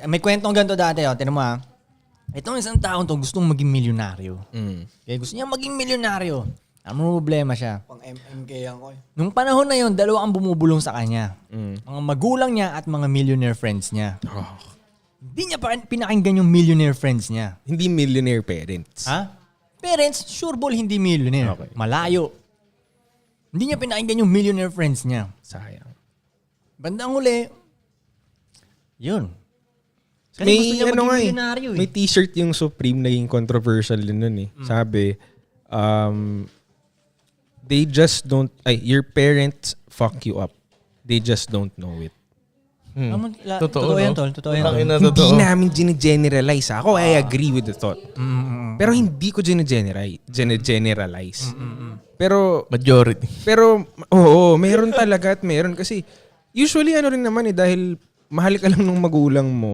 may kwentong ganito dati, tinan mo Itong isang taon to gustong maging milyonaryo. Kaya gusto niya maging milyonaryo. Ang problema siya. Pang MMK ako eh. Nung panahon na yon, dalawa ang bumubulong sa kanya. Mga magulang niya at mga millionaire friends niya. Hindi niya pa pinakinggan yung millionaire friends niya. Hindi millionaire parents. Ha? Parents, sure ball hindi millionaire. Okay. Malayo. Hindi niya pinakinggan yung millionaire friends niya. Sayang. Bandang huli, yun. Kasi May gusto niya maging milyonaryo may t-shirt yung Supreme naging controversial din nun eh. Sabi, they just don't, your parents fuck you up. They just don't know it. Totoo yan, tol. Totoo yan. Hindi namin gine-generalize. Ako, I agree with the thought. Pero hindi ko gine-generalize. Pero, majority. Pero, oo, meron talaga at meron. Kasi, usually ano rin naman dahil mahal ka lang ng magulang mo.